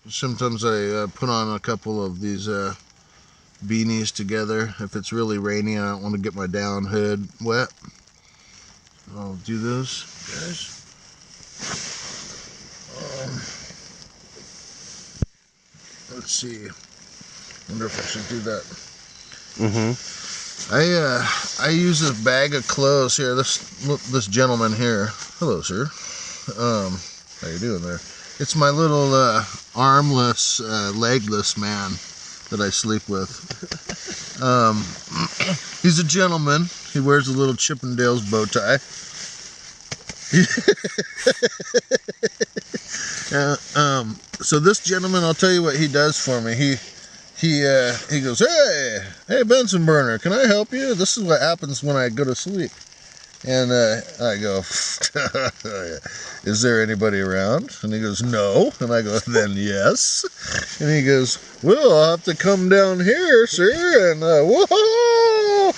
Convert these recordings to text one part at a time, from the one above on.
Sometimes I put on a couple of these beanies together. If it's really rainy, I don't want to get my down hood wet. I'll do those, guys. Let's see. Wonder if I should do that. I use this bag of clothes here. This gentleman here. Hello, sir. How you doing there? It's my little armless, legless man that I sleep with. He's a gentleman. He wears a little Chippendales bow tie. So this gentleman, I'll tell you what he does for me. He goes, hey Benson burner, can I help you? This is what happens when I go to sleep. And I go, is there anybody around? And he goes, no. And I go, then yes. And he goes, well, I'll have to come down here, sir. And whoa!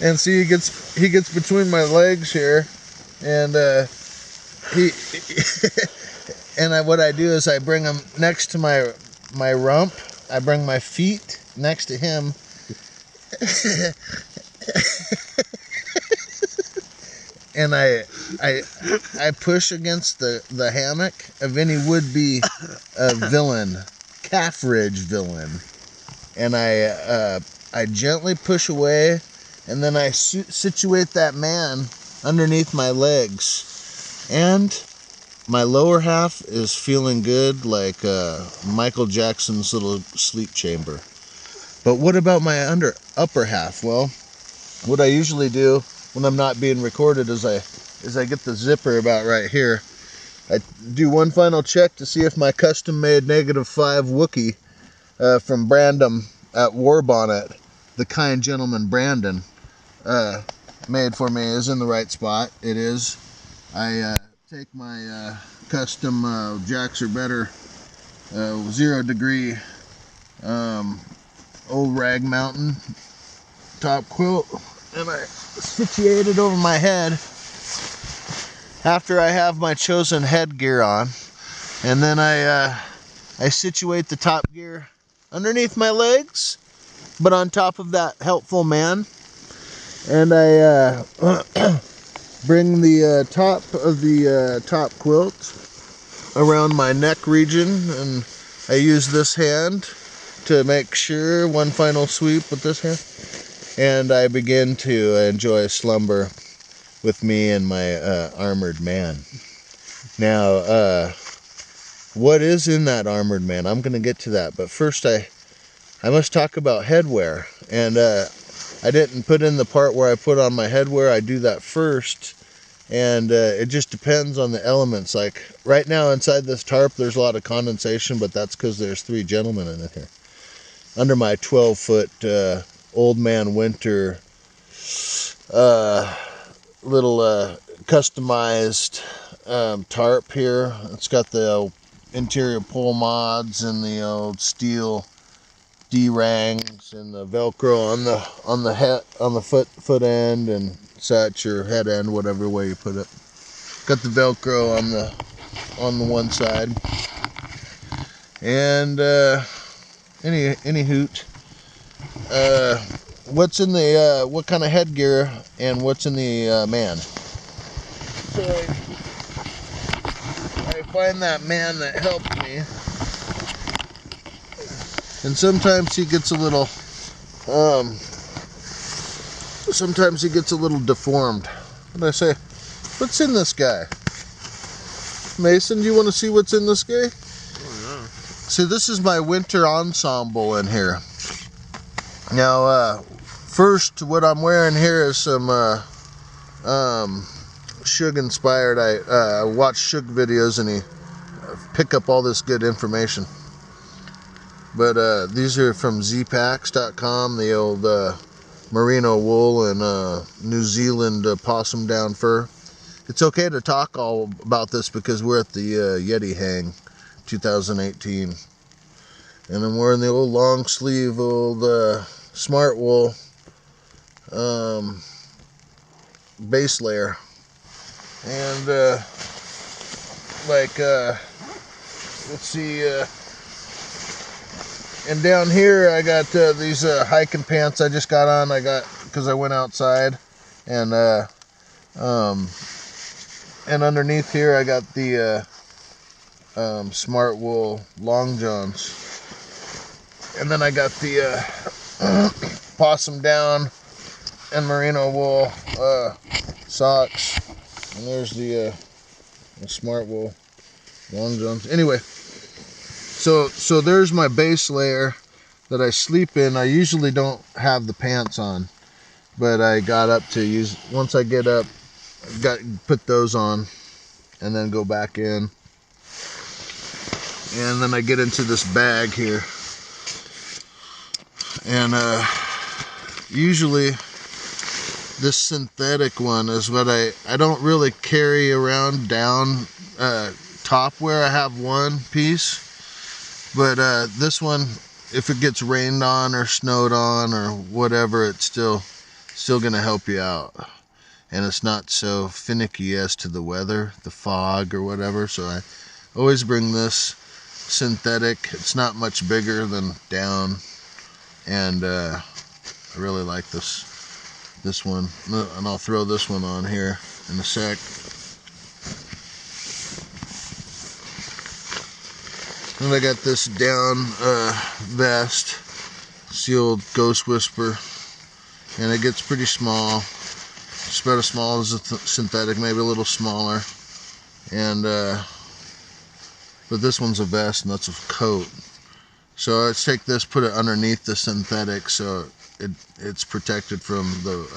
And see, he gets between my legs here, and what I do is I bring him next to my rump. I bring my feet next to him. And I push against the hammock of any would-be villain, calf ridge villain, and I gently push away, and then I situate that man underneath my legs, and my lower half is feeling good, like Michael Jackson's little sleep chamber. But what about my upper half? Well, what I usually do when I'm not being recorded is I get the zipper about right here. I do one final check to see if my custom-made -5 Wookie from Brandon at War Bonnet, the kind gentleman Brandon made for me, is in the right spot. It is. I take my custom Jacks or Better 0 degree old Rag Mountain top quilt, and I situate it over my head after I have my chosen headgear on, and then I situate the top gear underneath my legs, but on top of that helpful man, and I bring the top of the top quilt around my neck region, and I use this hand to make sure, one final sweep with this hand, and I begin to enjoy slumber with me and my armored man. Now, what is in that armored man? I'm going to get to that, but first I must talk about headwear. And I didn't put in the part where I put on my headwear. I do that first, and it just depends on the elements. Like right now inside this tarp there's a lot of condensation, but that's because there's 3 gentlemen in it here. Under my 12-foot Old Man Winter little customized tarp here. It's got the interior pull mods and the old steel D-rangs and the Velcro on the foot end and such, or head end, whatever way you put it. Got the Velcro on the one side. And any hoot. What's in the what kind of headgear and what's in the man? So I find that man that helped me, and sometimes he gets a little deformed. And I say, what's in this guy? Mason, do you want to see what's in this guy? Oh, yeah. See, this is my winter ensemble in here. Now, first, what I'm wearing here is some Shug inspired. I watch Shug videos and he pick up all this good information. But these are from zpacks.com, the old merino wool and New Zealand possum down fur. It's okay to talk all about this because we're at the Yeti Hang 2018. And I'm wearing the old long sleeve, old smart wool base layer. And let's see, and down here I got these hiking pants I just got on. I got, because I went outside, and underneath here I got the Smart Wool Long Johns, and then I got the Possum Down and Merino Wool socks, and there's the Smart Wool Long Johns. Anyway, so there's my base layer that I sleep in. I usually don't have the pants on, but I got up to use, once I get up, put those on and then go back in, and then I get into this bag here, and usually this synthetic one is what I don't really carry around down top where I have one piece, but this one, if it gets rained on or snowed on or whatever, it's still gonna help you out, and it's not so finicky as to the weather, the fog or whatever. So I always bring this synthetic. It's not much bigger than down, and I really like this one, and I'll throw this one on here in a sec. And I got this down vest, sealed Ghost Whisper, and it gets pretty small. It's about as small as a synthetic, maybe a little smaller. And but this one's a vest, and that's a coat. So let's take this, put it underneath the synthetic, so it's protected from the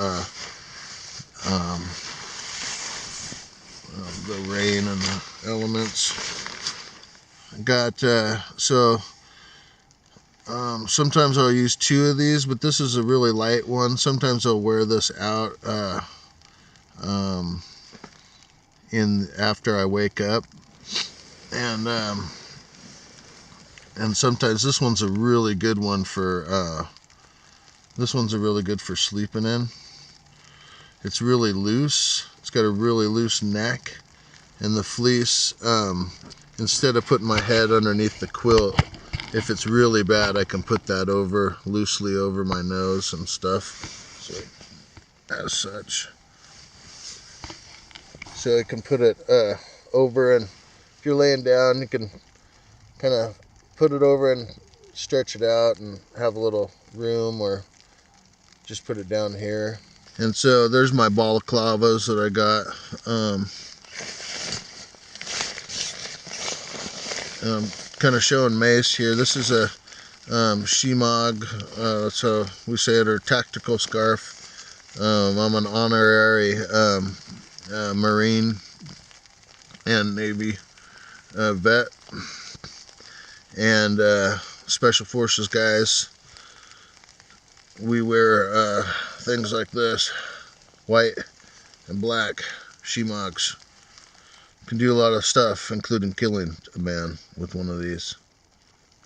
rain and the elements. Got sometimes I'll use 2 of these, but this is a really light one. Sometimes I'll wear this out after I wake up, and sometimes this one's a really good one for sleeping in. It's really loose. It's got a really loose neck, and the fleece, instead of putting my head underneath the quilt, if it's really bad, I can put that loosely over my nose and stuff. So, as such. So I can put it over, and if you're laying down, you can kind of put it over and stretch it out and have a little room, or just put it down here. And so there's my balaclavas that I got. Kind of showing MAse here. This is a shemagh, so we say it, or tactical scarf. I'm an honorary Marine and Navy vet, and Special Forces guys. We wear things like this, white and black shemaghs. Can do a lot of stuff, including killing a man with one of these,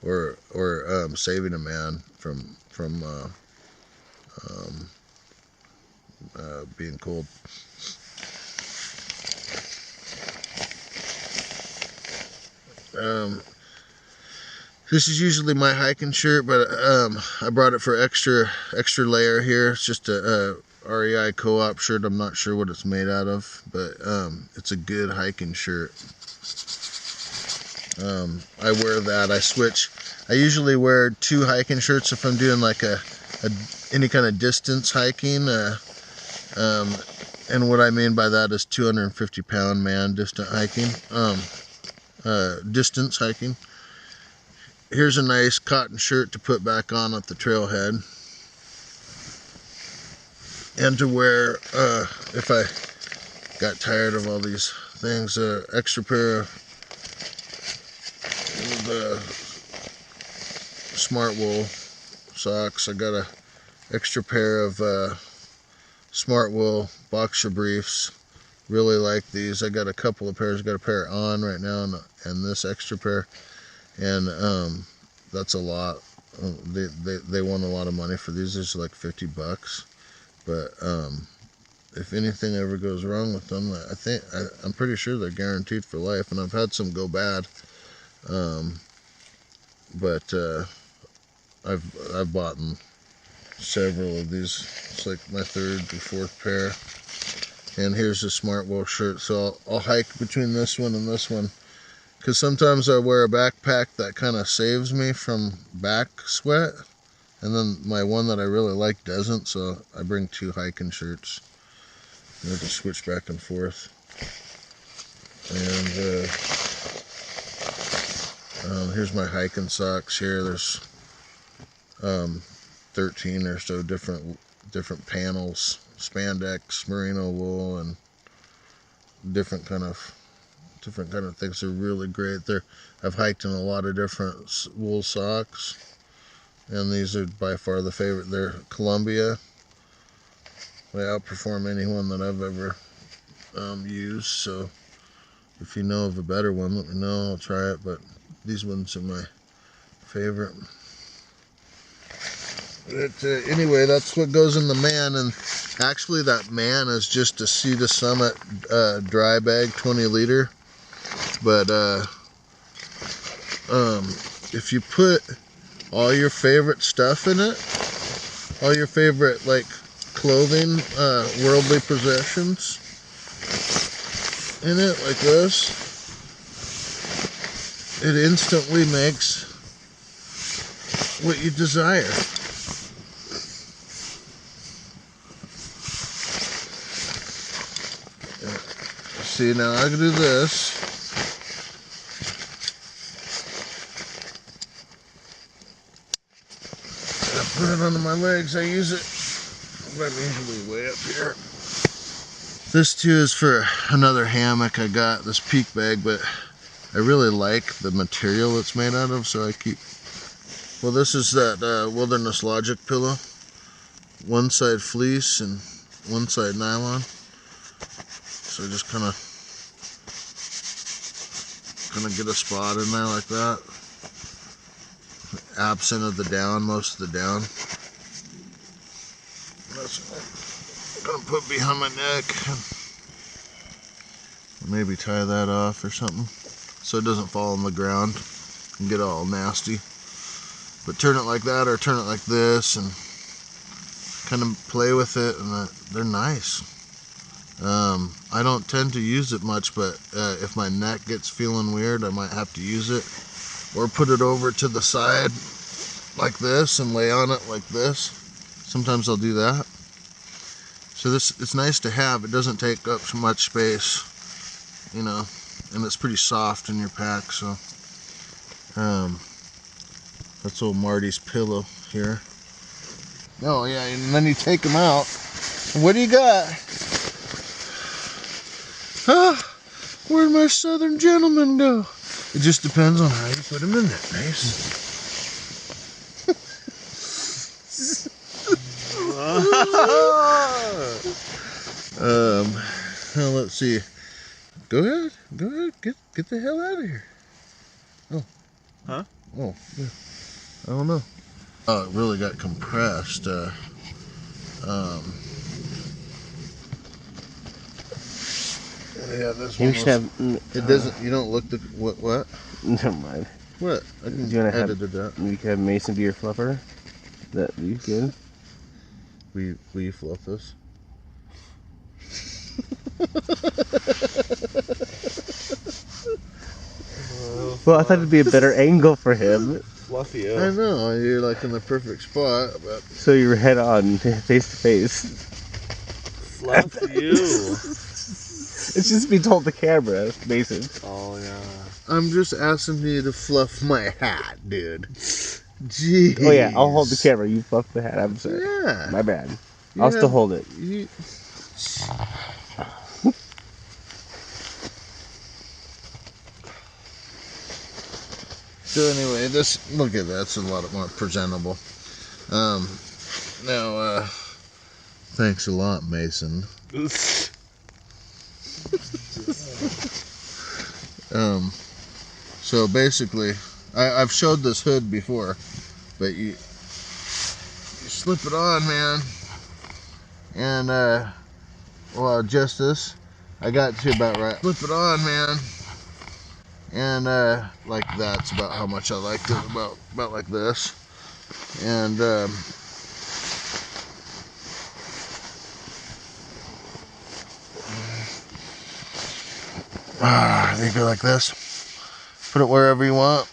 or saving a man from being cold. This is usually my hiking shirt, but I brought it for extra layer here. It's just a REI co-op shirt. I'm not sure what it's made out of, but it's a good hiking shirt. I wear that. I switch. I usually wear 2 hiking shirts if I'm doing like any kind of distance hiking. And what I mean by that is 250-pound man distance hiking. Here's a nice cotton shirt to put back on at the trailhead, and to wear if I got tired of all these things. Extra pair of the Smart Wool socks. I got a extra pair of Smart Wool boxer briefs. Really like these. I got a couple of pairs. I got a pair on right now, and this extra pair, and that's a lot. They won a lot of money for these. It's like $50, but if anything ever goes wrong with them, I'm pretty sure they're guaranteed for life, and I've had some go bad. But I've bought several of these. It's like my 3rd or 4th pair. And here's a Smart Wool shirt. So I'll hike between this one and this one, because sometimes I wear a backpack that kind of saves me from back sweat, and then my one that I really like doesn't. So I bring 2 hiking shirts. I have to switch back and forth. And here's my hiking socks here. There's 13 or so different panels, spandex, merino wool, and different kind of things. They're really great. I've hiked in a lot of different wool socks, and these are by far the favorite. They're Columbia. They outperform any one that I've ever used. So if you know of a better one, let me know. I'll try it. But these ones are my favorite. But anyway, that's what goes in the man. And actually, that man is just a Sea to Summit dry bag, 20 liter. But if you put all your favorite stuff in it, all your favorite like clothing, worldly possessions in it like this, it instantly makes what you desire. See, now I can do this. I put it under my legs. I use it. I'm usually way up here. This too is for another hammock I got, this peak bag, but I really like the material it's made out of, so I keep... Well, this is that Wilderness Logic pillow. One side fleece and one side nylon. So I just kind of get a spot in there like that. Absent of the down, most of the down. That's what I'm gonna put behind my neck. Maybe tie that off or something, so it doesn't fall on the ground and get all nasty. But turn it like that or turn it like this and kind of play with it, and they're nice. I don't tend to use it much, but if my neck gets feeling weird, I might have to use it, or put it over to the side like this and lay on it like this. Sometimes I'll do that. So it's nice to have. It doesn't take up so much space, you know, and it's pretty soft in your pack. So that's old Marty's pillow here. Oh yeah, and then you take them out. What do you got? Where'd my Southern gentleman go? It just depends on how you put him in there, Mace. Now let's see. Go ahead, get the hell out of here. Oh, huh? Oh, yeah. I don't know. Oh, it really got compressed. Yeah, this one. It doesn't. You don't look the what? Never mind. What? I can edit that. You can have Mason be your fluffer. That be good. Will you fluff this? Well, I thought it'd be a better angle for him. Fluffy. I know, you're like in the perfect spot, but so you're head on, face to face. Fluff you. It's just be told the camera, Mason. Oh yeah. I'm just asking you to fluff my hat, dude. Jeez. Oh yeah, I'll hold the camera. You fluff the hat. I'm sorry. Yeah. My bad. I'll still hold it. So anyway, look at that. It's a lot more presentable. Now, thanks a lot, Mason. So basically, I've showed this hood before, but you slip it on, man, and well, just this, I got to about right. Slip it on, man, And like that's about how much I liked it, about like this. And you go like this, put it wherever you want.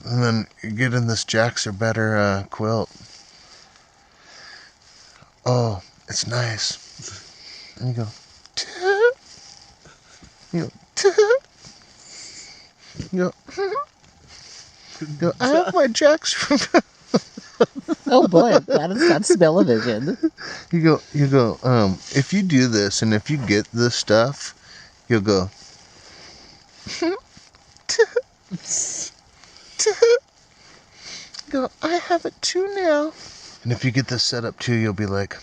And then you get in this Jacks or Better quilt. Oh, it's nice. And you go, "Tuh." You go, "Tuh." You go, I have my Jacks from. Oh boy, I'm glad it's got smell-o-vision. You go, if you do this and if you get this stuff, you'll go, go, I have it too now. And if you get this set up too, you'll be like,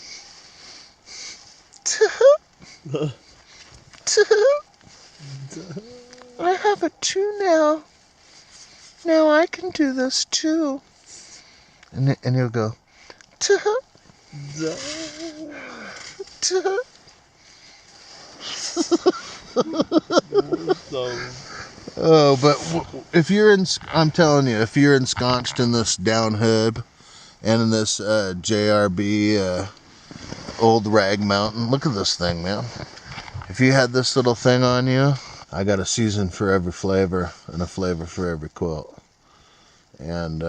I have it too now. Now I can do this too. And you'll go, oh, but if you're I'm telling you, if you're ensconced in this down hood and in this JRB old rag mountain, look at this thing, man. If you had this little thing on you, I got a season for every flavor and a flavor for every quilt. And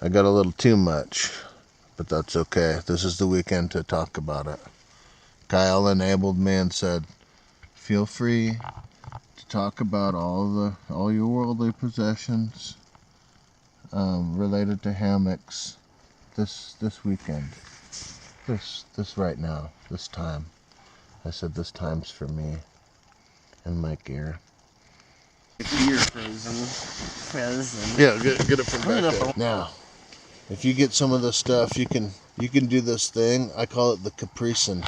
I got a little too much, but that's okay. This is the weekend to talk about it. Kyle enabled me and said, feel free to talk about all your worldly possessions related to hammocks this weekend. This right now, this time. I said this time's for me and my gear. Beer frozen. Yeah, get it from back there. Now, if you get some of this stuff, you can do this thing. I call it the capricin.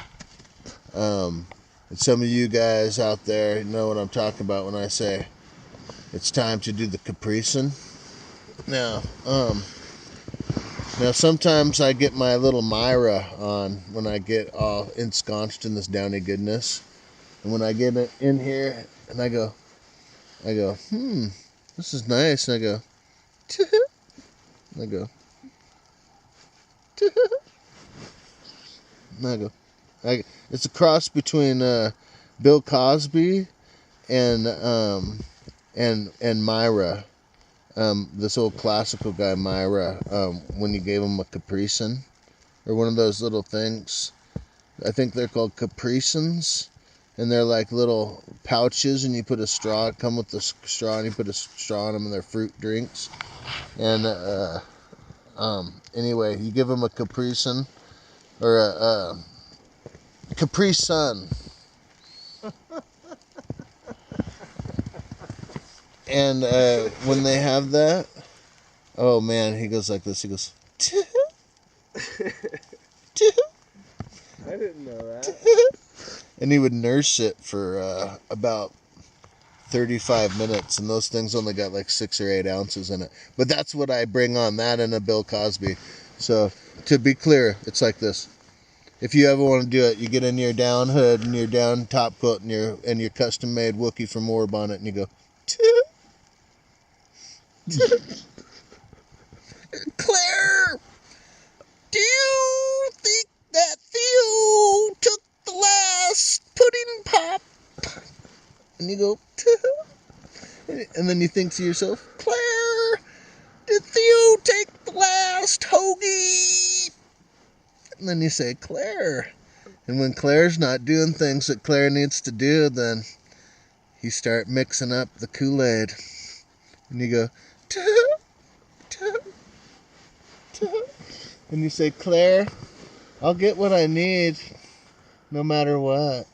And some of you guys out there know what I'm talking about when I say it's time to do the capricin. Now sometimes I get my little Myra on when I get all ensconced in this downy goodness. And when I get it in here and I go, this is nice. And I go, and I go, and I go, it's a cross between Bill Cosby and Myra. This old classical guy, Myra, when you gave him a capricin, or one of those little things. I think they're called capricins, and they're like little pouches, and you put a straw, come with the straw, and you put a straw in them, and they're fruit drinks. And anyway, you give them a capricin, or a Capri Sun. And when they have that, oh man, he goes like this. He goes, I didn't know that. and he would nurse it for about 35 minutes, and those things only got like 6 or 8 ounces in it. But that's what I bring on, that and a Bill Cosby. So to be clear, it's like this. If you ever want to do it, you get in your down hood and your down top coat and your custom made Wookiee from Orb on it, and you go, Claire, do you think that Theo took the last pudding pop? And you go, and then you think to yourself, Claire, did Theo take the last hoagie? And then you say, Claire. And when Claire's not doing things that Claire needs to do, then you start mixing up the Kool-Aid. And you go, and you say, Claire, I'll get what I need, no matter what.